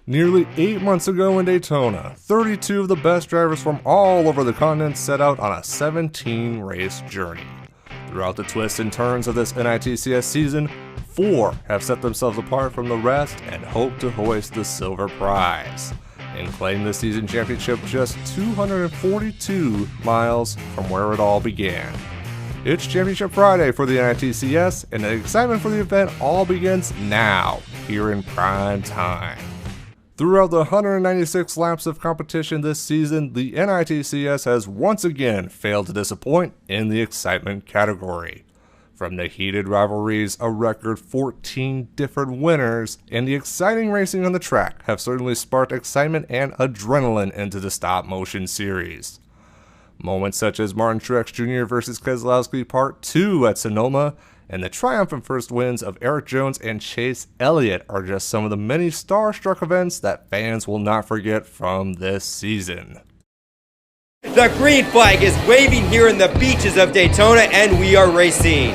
Nearly 8 months ago in Daytona, 32 of the best drivers from all over the continent set out on a 17-race journey. Throughout the twists and turns of this NITCS season, 4 have set themselves apart from the rest and hope to hoist the silver prize, and claim the season championship just 242 miles from where it all began. It's Championship Friday for the NITCS, and the excitement for the event all begins now, here in prime time. Throughout the 196 laps of competition this season, the NITCS has once again failed to disappoint in the excitement category. From the heated rivalries, a record 14 different winners, and the exciting racing on the track have certainly sparked excitement and adrenaline into the stop-motion series. Moments such as Martin Truex Jr. vs. Keselowski Part 2 at Sonoma, and the triumphant first wins of Erik Jones and Chase Elliott are just some of the many star-struck events that fans will not forget from this season. The green flag is waving here in the beaches of Daytona, and we are racing.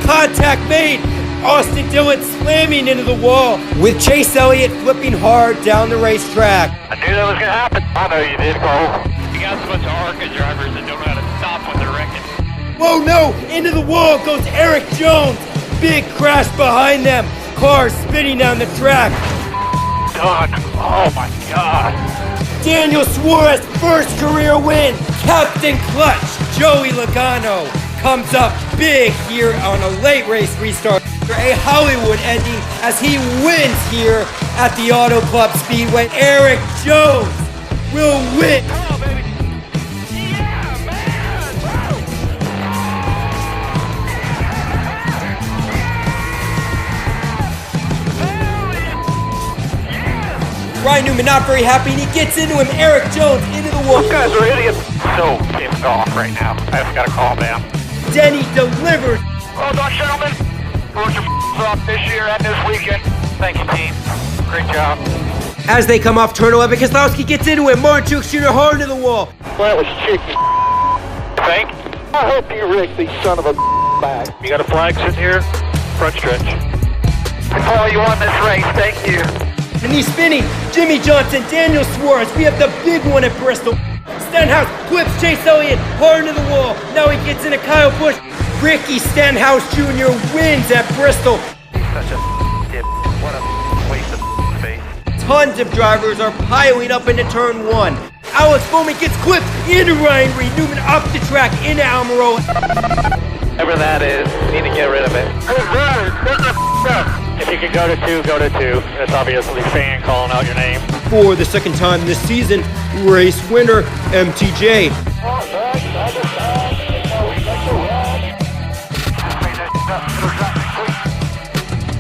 Contact made! Austin Dillon slamming into the wall, with Chase Elliott flipping hard down the racetrack. I knew that was going to happen. I know you did, Cole. You got a bunch of ARCA drivers that don't know how to stop when they're wrecking. Whoa, no! Into the wall goes Erik Jones! Big crash behind them! Cars spinning down the track! Done. Oh my God. Daniel Suarez, first career win! Captain Clutch, Joey Logano, comes up big here on a late race restart. A Hollywood ending as he wins here at the Auto Club Speedway. Erik Jones will win! Come on, baby. Yeah, man! Ryan Newman not very happy, and he gets into him. Erik Jones into the wall. Those guys are idiots. So pissed off right now. I just got to calm down. Denny delivers. Well done, gentlemen. Worked your off this year and this weekend. Thank you, team. Great job. As they come off turn 11, Keselowski gets into him. Martin Truex Jr. hard into the wall. Well, that was cheeky. Thank. I hope you rig these son of a back. You got a flag sitting here? Front stretch. That's all you won this race. Thank you. And he's spinning. Jimmy Johnson, Daniel Suarez. We have the big one at Bristol. Stenhouse clips Chase Elliott hard into the wall. Now he gets into Kyle Busch. Ricky Stenhouse Jr. wins at Bristol. He's such a dip. What a waste of space. Tons of drivers are piling up into turn 1. Alex Bowman gets clipped into Ryan Reed. Newman up the track into Almirola. Whatever that is, need to get rid of it. If you can go to 2, go to 2. That's obviously fan calling out your name. For the second time this season, race winner MTJ.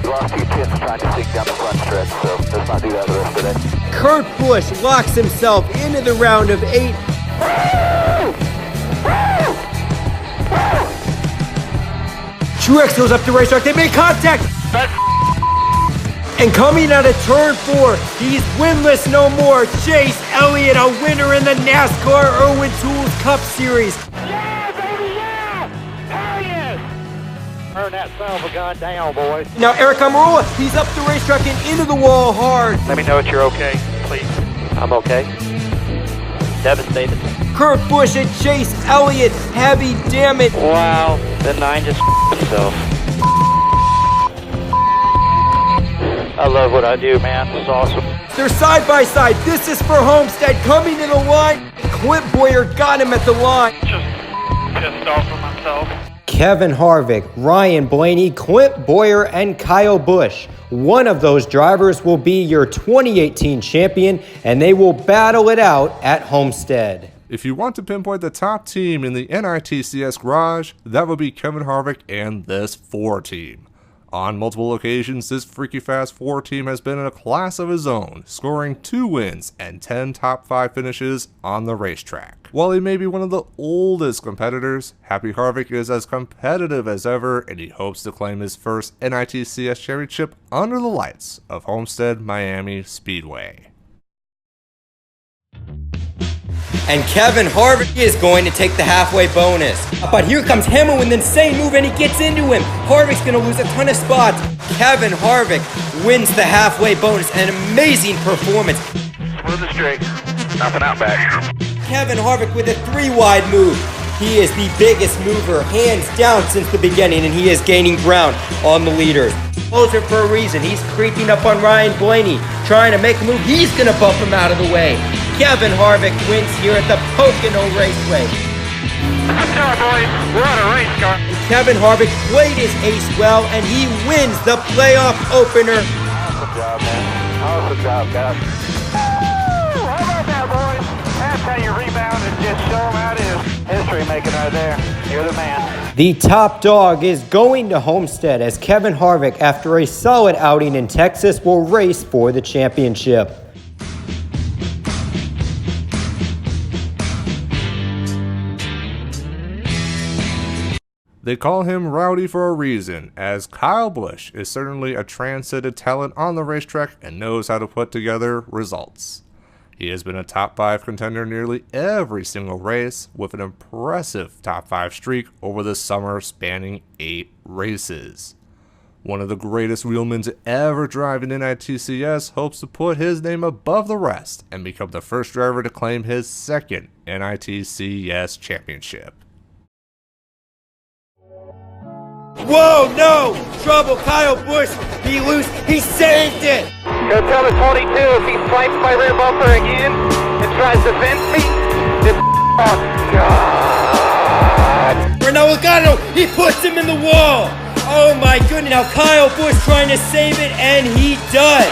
Lost 2 tenths trying to sink down the front stretch, so let's not do that the rest of the day. Kurt Busch locks himself into the round of 8. Truex goes up the racetrack. They make contact. And coming out of turn 4, he's winless no more. Chase Elliott, a winner in the NASCAR Irwin Tools Cup Series. Yeah, baby, yeah! Hell yes! Turn that son of a gun down, boys. Now Eric Almirola, he's up the racetrack and into the wall hard. Let me know if you're okay, please. I'm okay. Devastated. Kurt Busch and Chase Elliott, heavy damn it. Wow, the 9 just himself. I love what I do, man. It's awesome. They're side by side. This is for Homestead coming to the line. Clint Bowyer got him at the line. Just pissed off with myself. Kevin Harvick, Ryan Blaney, Clint Bowyer, and Kyle Busch. One of those drivers will be your 2018 champion, and they will battle it out at Homestead. If you want to pinpoint the top team in the NITCS garage, that would be Kevin Harvick and this 4 team. On multiple occasions, this freaky fast 4 team has been in a class of his own, scoring 2 wins and 10 top 5 finishes on the racetrack. While he may be one of the oldest competitors, Happy Harvick is as competitive as ever, and he hopes to claim his first NITCS championship under the lights of Homestead Miami Speedway. And Kevin Harvick is going to take the halfway bonus. But here comes Hamill with an insane move and he gets into him. Harvick's going to lose a ton of spots. Kevin Harvick wins the halfway bonus. An amazing performance. Smooth and straight. Nothing out back. Kevin Harvick with a 3-wide move. He is the biggest mover, hands down, since the beginning, and he is gaining ground on the leaders. Closer for a reason. He's creeping up on Ryan Blaney, trying to make a move. He's going to bump him out of the way. Kevin Harvick wins here at the Pocono Raceway. Let's go, boys. We're on a race car. Kevin Harvick played his ace well, and he wins the playoff opener. Awesome job, man. Awesome job, guys. Woo! How about that, boys? That's how you rebound and just show them how it is. History making right there. You're the man. The top dog is going to Homestead as Kevin Harvick, after a solid outing in Texas, will race for the championship. They call him Rowdy for a reason, as Kyle Busch is certainly a transcendent talent on the racetrack and knows how to put together results. He has been a top 5 contender nearly every single race, with an impressive top 5 streak over the summer spanning 8 races. One of the greatest wheelmen to ever drive in NITCS hopes to put his name above the rest and become the first driver to claim his second NITCS championship. Whoa, no! Trouble, Kyle Busch. He loose. He saved it. Go tell the 22 if he swipes my rear bumper again and tries to fence me. Oh, God. Renault Logano, he puts him in the wall. Oh, my goodness. Now Kyle Busch trying to save it, and he does.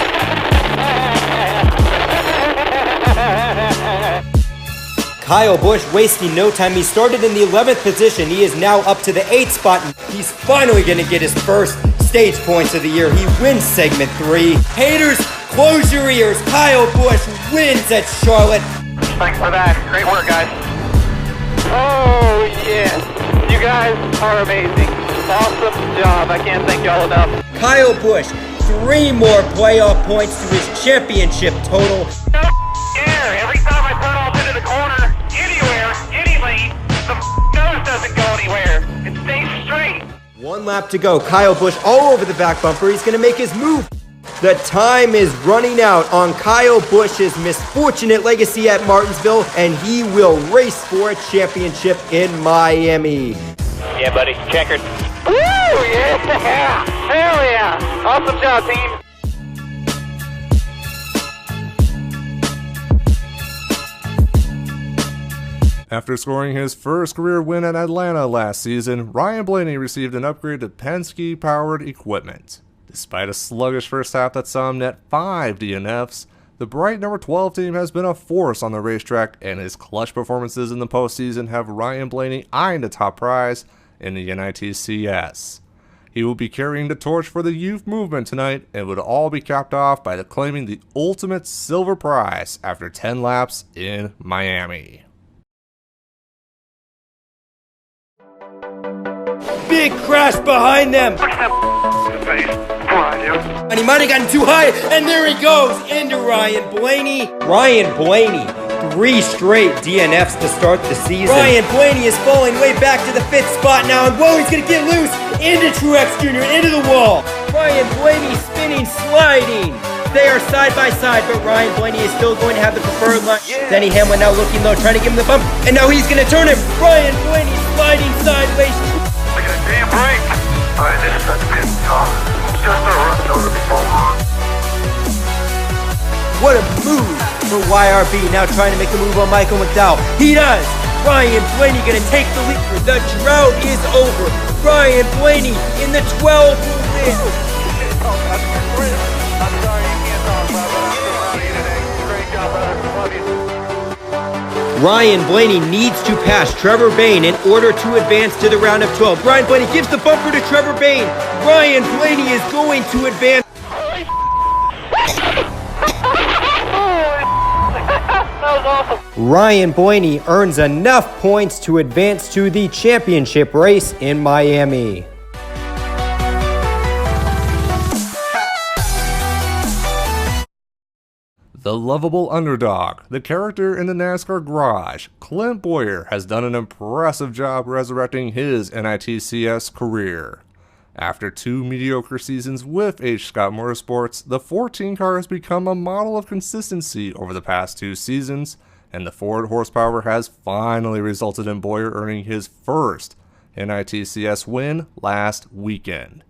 Kyle Busch wasting no time. He started in the 11th position. He is now up to the 8th spot. He's finally going to get his first stage points of the year. He wins segment 3. Haters, close your ears. Kyle Busch wins at Charlotte. Thanks for that. Great work, guys. Oh, yes. You guys are amazing. Awesome job. I can't thank y'all enough. Kyle Busch, 3 more playoff points to his championship total. Yeah, every time I turn off into the corner, anywhere, any lane, the nose doesn't go anywhere. It stays straight. 1 lap to go. Kyle Busch all over the back bumper. He's going to make his move. The time is running out on Kyle Busch's misfortunate legacy at Martinsville, and he will race for a championship in Miami. Yeah, buddy. Checkered. Woo! Yeah! Hell yeah! Awesome job, team. After scoring his first career win at Atlanta last season, Ryan Blaney received an upgrade to Penske-powered equipment. Despite a sluggish first half that saw him net 5 DNFs, the bright number 12 team has been a force on the racetrack, and his clutch performances in the postseason have Ryan Blaney eyeing the top prize in the NITCS. He will be carrying the torch for the youth movement tonight, and would all be capped off by claiming the ultimate silver prize after 10 laps in Miami. Big crash behind them. And he might have gotten too high, and there he goes into Ryan Blaney. Ryan Blaney, 3 straight DNFs to start the season. Ryan Blaney is falling way back to the 5th spot now, and whoa, he's gonna get loose into Truex Jr., into the wall. Ryan Blaney spinning, sliding. They are side by side, but Ryan Blaney is still going to have the preferred line. Yeah. Denny Hamlin now looking low, trying to give him the bump, and now he's gonna turn him. Ryan Blaney sliding sideways. Look at the damn brake. Alright, this is such a good talk. Just a run over before. What a move for YRB, now trying to make a move on Michael McDowell. He does. Ryan Blaney gonna take the lead. The drought is over. Ryan Blaney in the 12 will win. I'm sorry you can't talk, but I'm so proud of you today. Great job, brother. Love you. Ryan Blaney needs to pass Trevor Bayne in order to advance to the round of 12. Ryan Blaney gives the bumper to Trevor Bayne. Ryan Blaney is going to advance. That was awesome. Ryan Blaney earns enough points to advance to the championship race in Miami. The lovable underdog, the character in the NASCAR garage, Clint Bowyer has done an impressive job resurrecting his NITCS career. After 2 mediocre seasons with H. Scott Motorsports, the 14 car has become a model of consistency over the past 2 seasons, and the Ford horsepower has finally resulted in Bowyer earning his first NITCS win last weekend.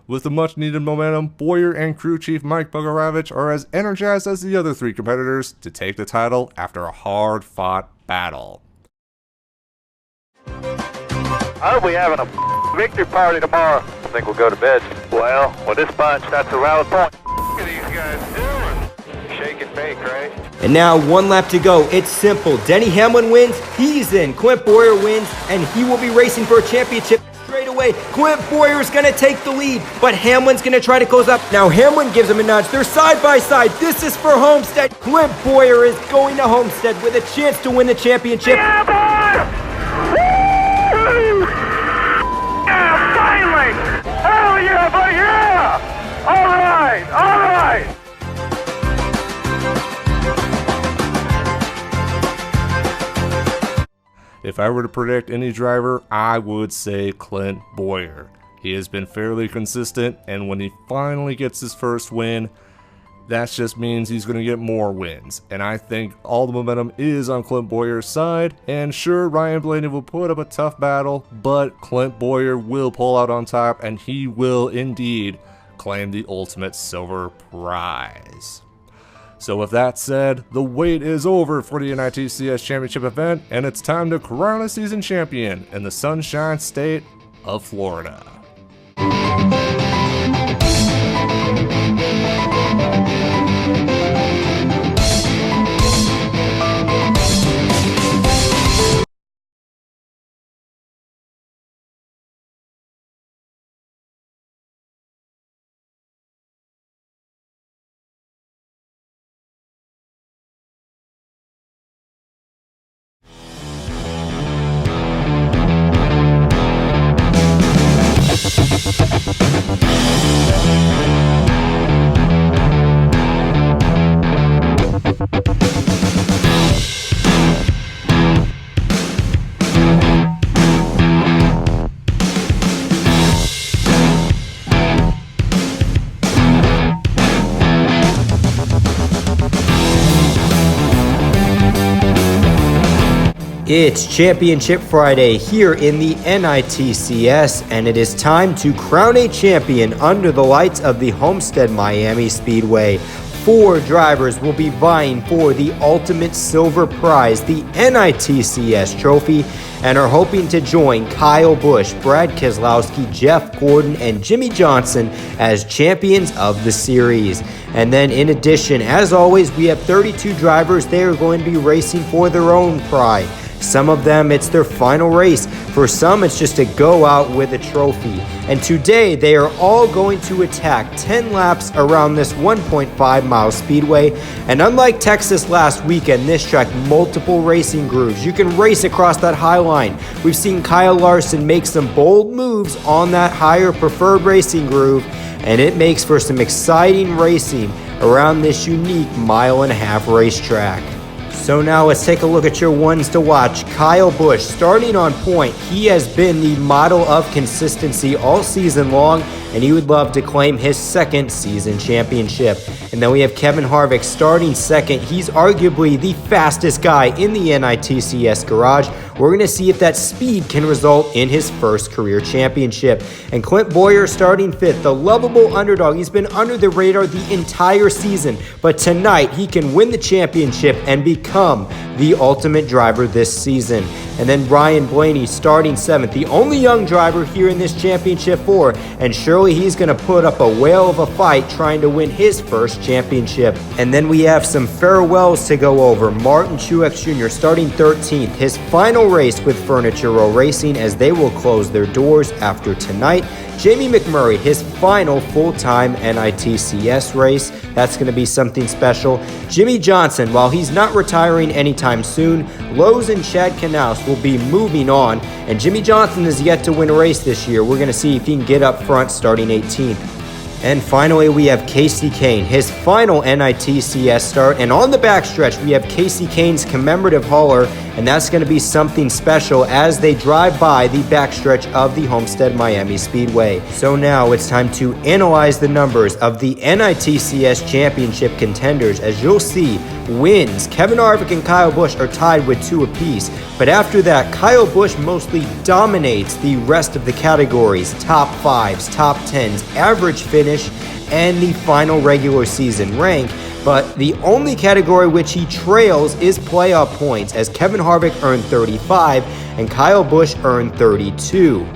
With the much-needed momentum, Bowyer and crew chief Mike Bogaravich are as energized as the other 3 competitors to take the title after a hard-fought battle. I hope we having a victory party tomorrow. I think we'll go to bed. Well, with this bunch, that's a valid point. What are these guys doing? Shake and bake, right? And now 1 lap to go. It's simple. Denny Hamlin wins, he's in. Clint Bowyer wins, and he will be racing for a championship straight away. Clint Bowyer is going to take the lead, but Hamlin's going to try to close up. Now Hamlin gives him a nudge. They're side by side. This is for Homestead. Clint Bowyer is going to Homestead with a chance to win the championship. Yeah, boy! Woo! Yeah, finally! Hell yeah, buddy, yeah! All right, all right! If I were to predict any driver, I would say Clint Bowyer. He has been fairly consistent, and when he finally gets his first win, that just means he's going to get more wins. And I think all the momentum is on Clint Bowyer's side, and sure, Ryan Blaney will put up a tough battle, but Clint Bowyer will pull out on top, and he will indeed claim the ultimate silver prize. So with that said, the wait is over for the NITCS Championship event, and it's time to crown a season champion in the Sunshine State of Florida. It's Championship Friday here in the NITCS, and it is time to crown a champion under the lights of the Homestead Miami Speedway. 4 drivers will be vying for the ultimate silver prize, the NITCS trophy, and are hoping to join Kyle Busch, Brad Keselowski, Jeff Gordon, and Jimmy Johnson as champions of the series. And then in addition, as always, we have 32 drivers. They are going to be racing for their own pride. Some of them, it's their final race. For some, it's just to go out with a trophy. And today, they are all going to attack 10 laps around this 1.5-mile speedway. And unlike Texas last weekend, this track multiple racing grooves. You can race across that high line. We've seen Kyle Larson make some bold moves on that higher preferred racing groove, and it makes for some exciting racing around this unique 1.5-mile racetrack. So now let's take a look at your ones to watch. Kyle Busch, starting on point. He has been the model of consistency all season long, and he would love to claim his 2nd season championship. And then we have Kevin Harvick starting 2nd. He's arguably the fastest guy in the NITCS garage. We're going to see if that speed can result in his first career championship. And Clint Bowyer starting 5th, the lovable underdog. He's been under the radar the entire season, but tonight he can win the championship and become the ultimate driver this season. And then Ryan Blaney starting 7th, the only young driver here in this championship 4, and surely he's going to put up a whale of a fight trying to win his first championship. And then we have some farewells to go over. Martin Truex Jr. starting 13th, his final race with Furniture Row Racing as they will close their doors after tonight. Jamie McMurray, his final full-time NITCS race. That's going to be something special. Jimmy Johnson, while he's not retiring anytime soon, Lowe's and Chad Knaus will be moving on, and Jimmy Johnson is yet to win a race this year. We're going to see if he can get up front starting 18th. And finally, we have Kasey Kahne, his final NITCS start. And on the backstretch, we have Kasey Kahne's commemorative hauler, and that's going to be something special as they drive by the backstretch of the Homestead Miami Speedway. So now it's time to analyze the numbers of the NITCS Championship contenders. As you'll see, wins, Kevin Harvick and Kyle Busch are tied with 2 apiece. But after that, Kyle Busch mostly dominates the rest of the categories: top 5s, top 10s, average finish, and the final regular season rank. But the only category which he trails is playoff points, as Kevin Harvick earned 35 and Kyle Busch earned 32.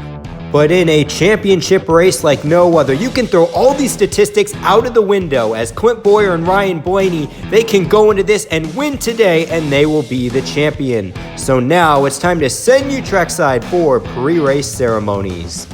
But in a championship race like no other, you can throw all these statistics out of the window, as Clint Bowyer and Ryan Blaney, they can go into this and win today, and they will be the champion. So now it's time to send you trackside for pre-race ceremonies.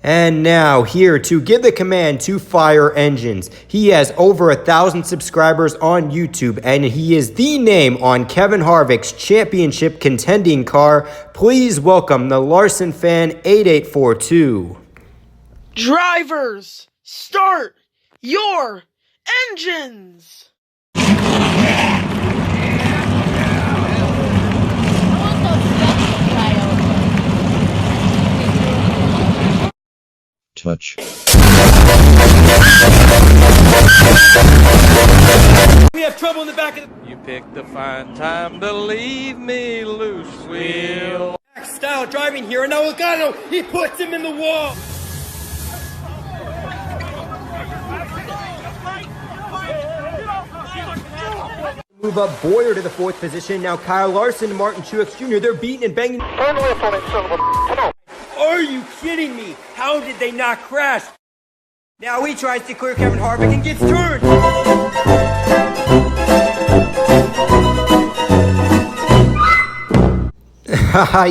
And now, here to give the command to fire engines, he has over 1,000 subscribers on YouTube, and he is the name on Kevin Harvick's championship contending car. Please welcome the Larson fan 8842. Drivers, start your engines! Touch. We have trouble in the back of the... You picked the fine time to leave me loose, Will. Style driving here, and now Logano, he puts him in the wall! Move up Bowyer to the 4th position. Now Kyle Larson and Martin Truex Jr., they're beating and banging. Turn left on it, son of a... Come on. Are you kidding me? How did they not crash? Now he tries to clear Kevin Harvick and gets turned.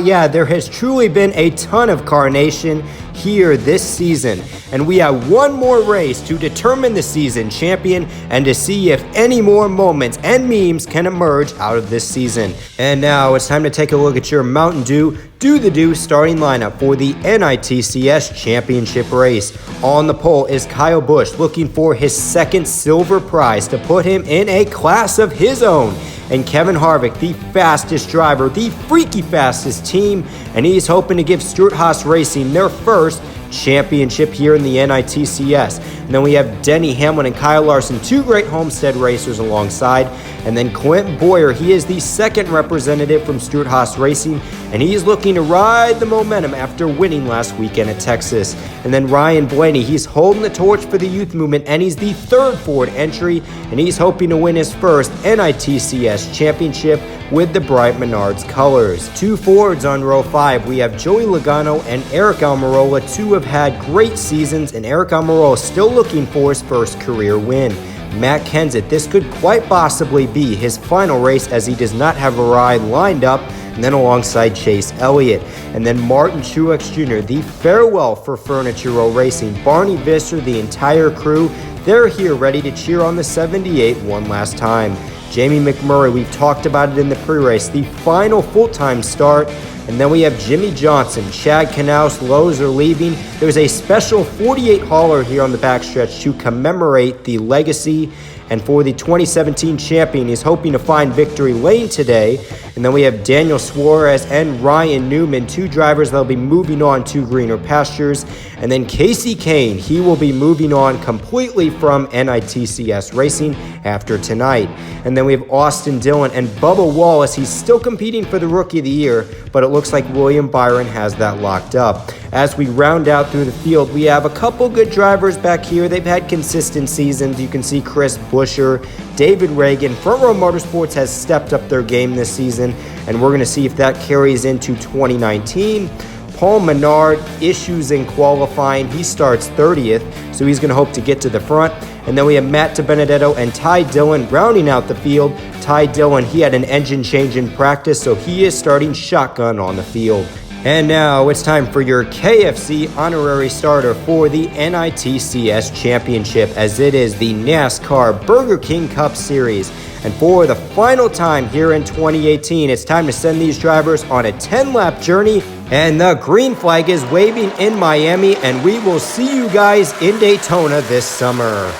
Yeah, there has truly been a ton of Carnation here this season, and we have one more race to determine the season champion and to see if any more moments and memes can emerge out of this season. And now it's time to take a look at your Mountain Dew Do the Do starting lineup for the NITCS Championship race. On the pole is Kyle Busch, looking for his 2nd silver prize to put him in a class of his own. And Kevin Harvick, the fastest driver, the freaky fastest team, and he's hoping to give Stewart-Haas Racing their first championship here in the NITCS. And then we have Denny Hamlin and Kyle Larson, 2 great Homestead racers alongside. And then Clint Bowyer, he is the 2nd representative from Stewart-Haas Racing, and he's looking to ride the momentum after winning last weekend at Texas. And then Ryan Blaney, he's holding the torch for the youth movement, and he's the 3rd Ford entry, and he's hoping to win his first NITCS championship with the bright Menards colors. 2 Fords on row 5. We have Joey Logano and Eric Almirola. 2 have had great seasons, and Eric Almirola still looking for his first career win. Matt Kenseth, this could quite possibly be his final race, as he does not have a ride lined up, and then alongside Chase Elliott. And then Martin Truex Jr., the farewell for Furniture Row Racing. Barney Visser, the entire crew, they're here ready to cheer on the 78 one last time. Jamie McMurray, we've talked about it in the pre-race, the final full-time start. And then we have Jimmy Johnson, Chad Knaus, Lowe's are leaving. There's a special 48 hauler here on the backstretch to commemorate the legacy. And for the 2017 champion, he's hoping to find victory lane today. And then we have Daniel Suarez and Ryan Newman, two drivers that will be moving on to greener pastures. And then Casey Kane, he will be moving on completely from NITCS Racing after tonight. And then we have Austin Dillon and Bubba Wallace. He's still competing for the Rookie of the Year, but it looks like William Byron has that locked up. As we round out through the field, we have a couple good drivers back here. They've had consistent seasons. You can see Chris Buescher, David Reagan. Front Row Motorsports has stepped up their game this season, and we're going to see if that carries into 2019. Paul Menard, issues in qualifying. He starts 30th, so he's going to hope to get to the front. And then we have Matt DiBenedetto and Ty Dillon rounding out the field. Ty Dillon, he had an engine change in practice, so he is starting shotgun on the field. And now it's time for your KFC honorary starter for the NITCS Championship, as it is the NASCAR Burger King Cup Series. And for the final time here in 2018, it's time to send these drivers on a 10-lap journey. And the green flag is waving in Miami, and we will see you guys in Daytona this summer.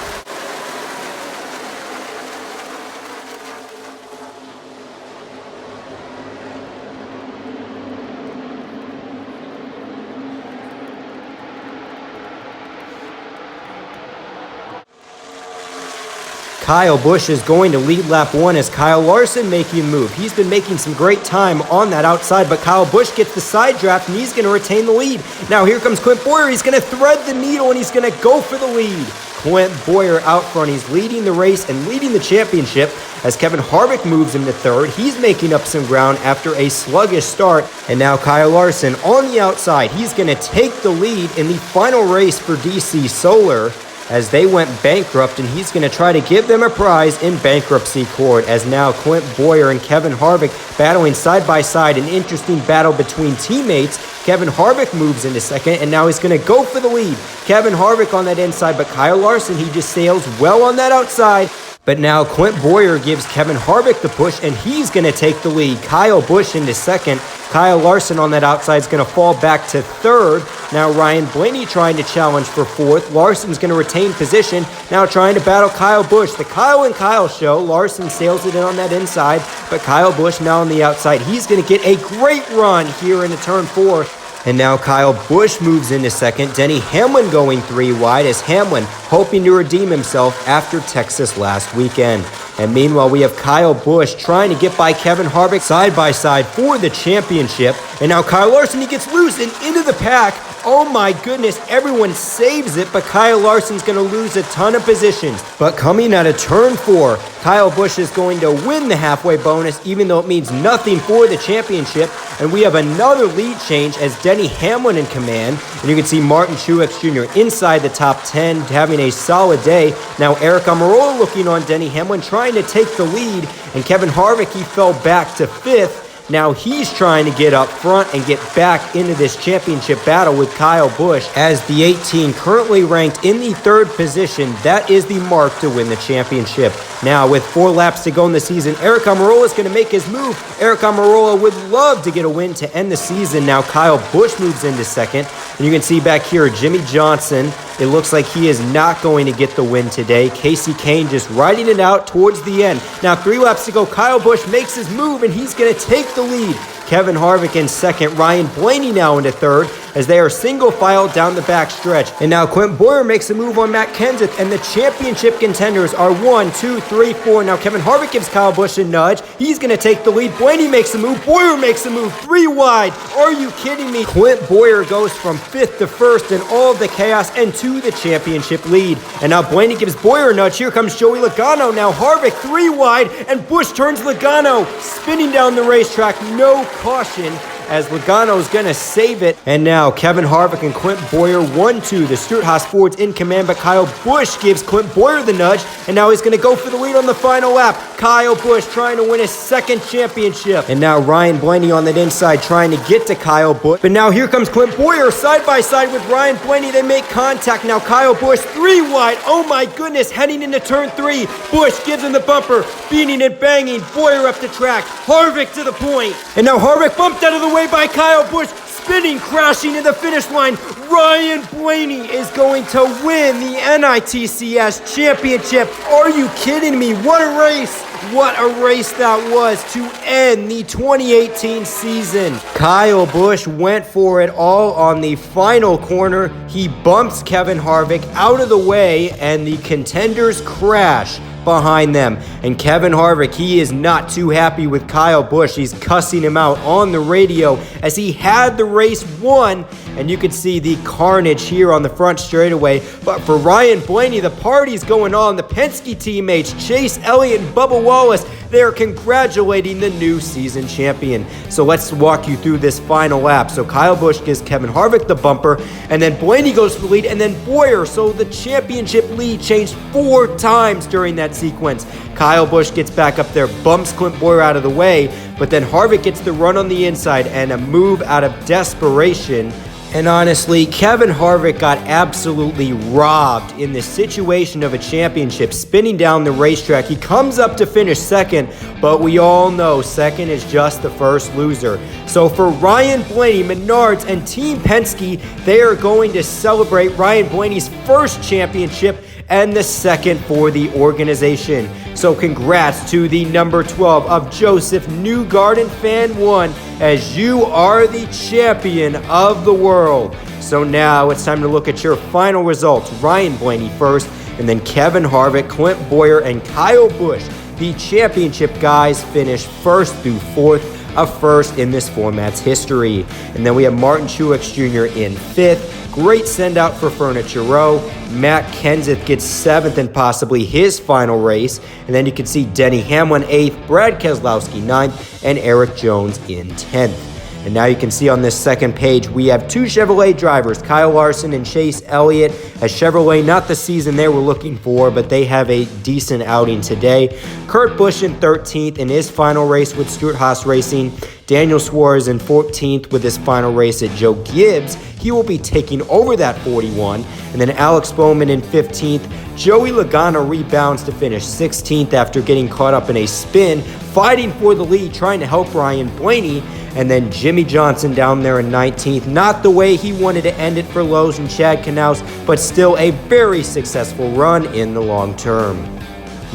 Kyle Busch is going to lead lap 1 as Kyle Larson making a move. He's been making some great time on that outside, but Kyle Busch gets the side draft and he's going to retain the lead. Now here comes Clint Bowyer. He's going to thread the needle and he's going to go for the lead. Clint Bowyer out front. He's leading the race and leading the championship as Kevin Harvick moves into third. He's making up some ground after a sluggish start. And now Kyle Larson on the outside. He's going to take the lead in the final race for DC Solar, as they went bankrupt, and he's going to try to give them a prize in bankruptcy court, as now Clint Bowyer and Kevin Harvick battling side by side. An interesting battle between teammates. Kevin Harvick moves into second, and now he's going to go for the lead. Kevin Harvick on that inside, but Kyle Larson, he just sails well on that outside. But now Clint Bowyer gives Kevin Harvick the push, and he's going to take the lead. Kyle Busch into second. Kyle Larson on that outside is going to fall back to third. Now Ryan Blaney trying to challenge for fourth. Larson's going to retain position. Now trying to battle Kyle Busch. The Kyle and Kyle show. Larson sails it in on that inside, but Kyle Busch now on the outside. He's going to get a great run here into turn 4. And now Kyle Busch moves into second. Denny Hamlin going 3 wide as Hamlin hoping to redeem himself after Texas last weekend. And meanwhile, we have Kyle Busch trying to get by Kevin Harvick side by side for the championship. And now Kyle Larson, he gets loose and into the pack. Oh my goodness, everyone saves it, but Kyle Larson's going to lose a ton of positions. But coming out of turn 4, Kyle Busch is going to win the halfway bonus, even though it means nothing for the championship. And we have another lead change as Denny Hamlin in command. And you can see Martin Truex Jr. inside the top 10, having a solid day. Now Eric Almirola looking on Denny Hamlin, trying to take the lead. And Kevin Harvick, he fell back to 5th. Now he's trying to get up front and get back into this championship battle with Kyle Busch, as the 18 currently ranked in the 3rd position. That is the mark to win the championship. Now with 4 laps to go in the season, Eric Almirola is going to make his move. Eric Almirola would love to get a win to end the season. Now Kyle Busch moves into second. And you can see back here Jimmy Johnson. It looks like he is not going to get the win today. Casey Kane just riding it out towards the end. Now 3 laps to go. Kyle Busch makes his move and he's going to take the lead. Kevin Harvick in second. Ryan Blaney now into third as they are single file down the back stretch. And now Clint Bowyer makes a move on Matt Kenseth, and the championship contenders are 1, 2, 3, 4. Now Kevin Harvick gives Kyle Busch a nudge. He's going to take the lead. Blaney makes a move. Bowyer makes a move. 3 wide. Are you kidding me? Clint Bowyer goes from 5th to 1st in all of the chaos and to the championship lead. And now Blaney gives Bowyer a nudge. Here comes Joey Logano. Now Harvick 3 wide, and Busch turns Logano spinning down the racetrack. No caution as Logano's going to save it. And now Kevin Harvick and Clint Bowyer 1-2. The Stewart-Haas Ford's in command, but Kyle Busch gives Clint Bowyer the nudge, and now he's going to go for the lead on the final lap. Kyle Busch trying to win his second championship. And now Ryan Blaney on that inside trying to get to Kyle Busch. But now here comes Clint Bowyer side by side with Ryan Blaney. They make contact. Now Kyle Busch 3 wide. Oh my goodness, heading into turn 3. Busch gives him the bumper, beating and banging. Bowyer up the track. Harvick to the point. And now Harvick bumped out of the way by Kyle Busch. Spinning, crashing to the finish line. Ryan Blaney is going to win the NITCS Championship. Are you kidding me? What a race. What a race that was to end the 2018 season. Kyle Busch went for it all on the final corner. He bumps Kevin Harvick out of the way, and the contenders crash behind them. And Kevin Harvick, he is not too happy with Kyle Busch. He's cussing him out on the radio as he had the race won. And you can see the carnage here on the front straightaway. But for Ryan Blaney, the party's going on. The Penske teammates, Chase Elliott and Bubba Wallace, they're congratulating the new season champion. So let's walk you through this final lap. So Kyle Busch gives Kevin Harvick the bumper, and then Blaney goes for the lead, and then Bowyer. So the championship lead changed 4 times during that sequence. Kyle Busch gets back up there, bumps Clint Bowyer out of the way, but then Harvick gets the run on the inside and a move out of desperation. And honestly, Kevin Harvick got absolutely robbed in the situation of a championship, spinning down the racetrack. He comes up to finish second, but we all know second is just the first loser. So for Ryan Blaney, Menards, and Team Penske, they are going to celebrate Ryan Blaney's first championship and the second for the organization. So congrats to the number 12 of Joseph Newgarden Fan 1, as you are the champion of the world. So now it's time to look at your final results. Ryan Blaney first, and then Kevin Harvick, Clint Bowyer, and Kyle Busch. The championship guys finished 1st through 4th, a first in this format's history. And then we have Martin Truex Jr. in 5th. Great send out for Furniture Row. Matt Kenseth gets 7th and possibly his final race. And then you can see Denny Hamlin 8th, Brad Keselowski 9th, and Eric Jones in 10th. And now you can see on this second page, we have 2 Chevrolet drivers, Kyle Larson and Chase Elliott. As Chevrolet, not the season they were looking for, but they have a decent outing today. Kurt Busch in 13th in his final race with Stewart-Haas Racing. Daniel Suarez in 14th with his final race at Joe Gibbs. He will be taking over that 41. And then Alex Bowman in 15th. Joey Logano rebounds to finish 16th after getting caught up in a spin, fighting for the lead, trying to help Ryan Blaney. And then Jimmy Johnson down there in 19th. Not the way he wanted to end it for Lowe's and Chad Knaus, but still a very successful run in the long term.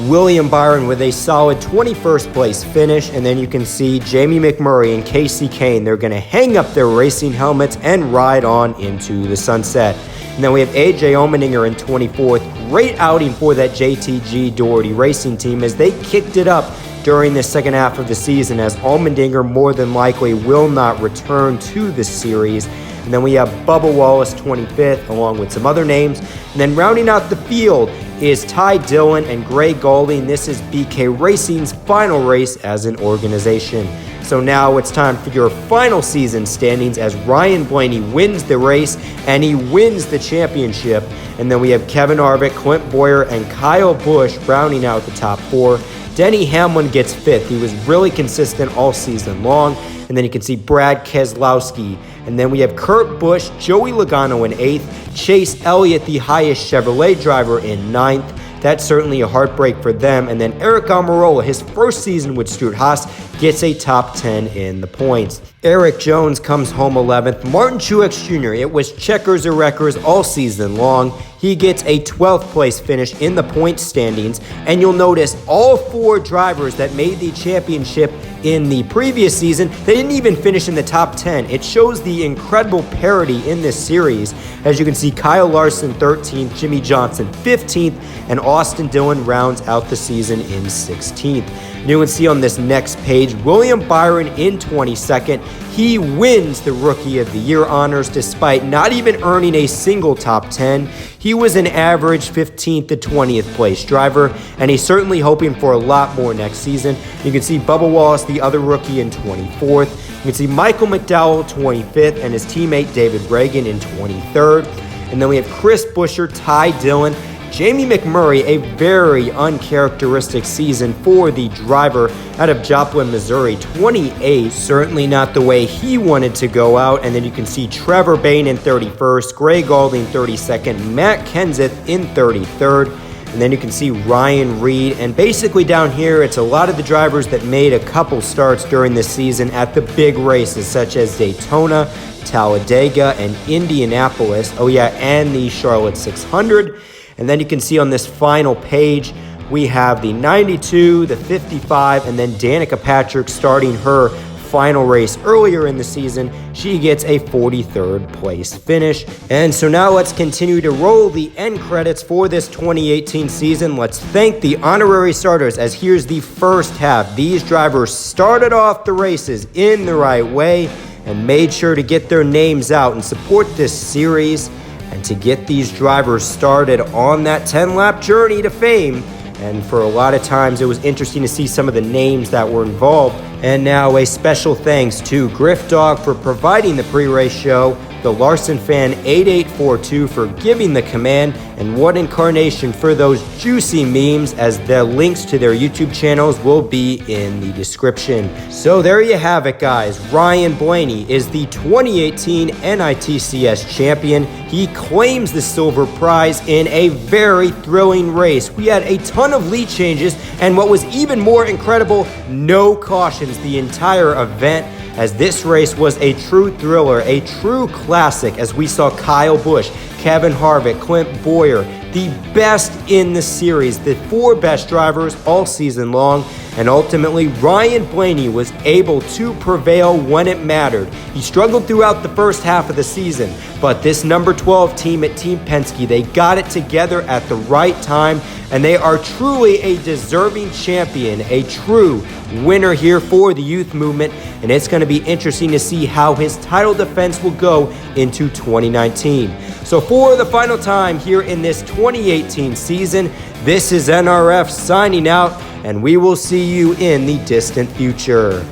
William Byron with a solid 21st place finish, and then you can see Jamie McMurray and Casey Kane. They're going to hang up their racing helmets and ride on into the sunset. And then we have AJ Allmendinger in 24th. Great outing for that JTG Doherty racing team as they kicked it up during the second half of the season, as Allmendinger more than likely will not return to the series. And then we have Bubba Wallace 25th, along with some other names. And then rounding out the field is Ty Dillon and Gray Gaulding. This is BK Racing's final race as an organization. So now it's time for your final season standings, as Ryan Blaney wins the race and he wins the championship. And then we have Kevin Harvick, Clint Bowyer, and Kyle Busch rounding out the top 4. Denny Hamlin gets 5th. He was really consistent all season long. And then you can see Brad Keselowski. And then we have Kurt Busch, Joey Logano in 8th, Chase Elliott, the highest Chevrolet driver, in 9th. That's certainly a heartbreak for them. And then Eric Almirola, his first season with Stewart-Haas, gets a top 10 in the points. Eric Jones comes home 11th. Martin Truex Jr., it was checkers or wreckers all season long. He gets a 12th place finish in the point standings. And you'll notice all 4 drivers that made the championship in the previous season, they didn't even finish in the top 10. It shows the incredible parity in this series. As you can see, Kyle Larson 13th, Jimmy Johnson 15th, and Austin Dillon rounds out the season in 16th. And you can see on this next page, William Byron in 22nd. He wins the Rookie of the Year honors despite not even earning a single top 10. He was an average 15th to 20th place driver, and he's certainly hoping for a lot more next season. You can see Bubba Wallace, the other rookie, in 24th. You can see Michael McDowell, 25th, and his teammate David Reagan in 23rd. And then we have Chris Buescher, Ty Dillon, Jamie McMurray, a very uncharacteristic season for the driver out of Joplin, Missouri, 28. Certainly not the way he wanted to go out. And then you can see Trevor Bayne in 31st, Gray Gaulding 32nd, Matt Kenseth in 33rd. And then you can see Ryan Reed. And basically down here, it's a lot of the drivers that made a couple starts during this season at the big races, such as Daytona, Talladega, and Indianapolis. Oh yeah, and the Charlotte 600. And then you can see on this final page, we have the 92, the 55, and then Danica Patrick starting her final race earlier in the season. She gets a 43rd place finish. And so now let's continue to roll the end credits for this 2018 season. Let's thank the honorary starters, as here's the first half. These drivers started off the races in the right way and made sure to get their names out and support this series, and to get these drivers started on that 10-lap journey to fame. And for a lot of times, it was interesting to see some of the names that were involved. And now a special thanks to Griffdawg for providing the pre-race show, the Larson fan 8842 for giving the command, and What in Carnation for those juicy memes, as the links to their YouTube channels will be in the description. So there you have it, guys. Ryan Blaney is the 2018 NITCS champion. He claims the silver prize in a very thrilling race. We had a ton of lead changes, and what was even more incredible, no cautions the entire event, as this race was a true thriller, a true classic, as we saw Kyle Busch, Kevin Harvick, Clint Bowyer, the best in the series, the 4 best drivers all season long, and ultimately Ryan Blaney was able to prevail when it mattered. He struggled throughout the first half of the season, but this number 12 team at Team Penske, they got it together at the right time, and they are truly a deserving champion, a true winner here for the youth movement, and it's going to be interesting to see how his title defense will go into 2019. So for the final time here in this 2018 season, this is NRF signing out, and we will see you in the distant future.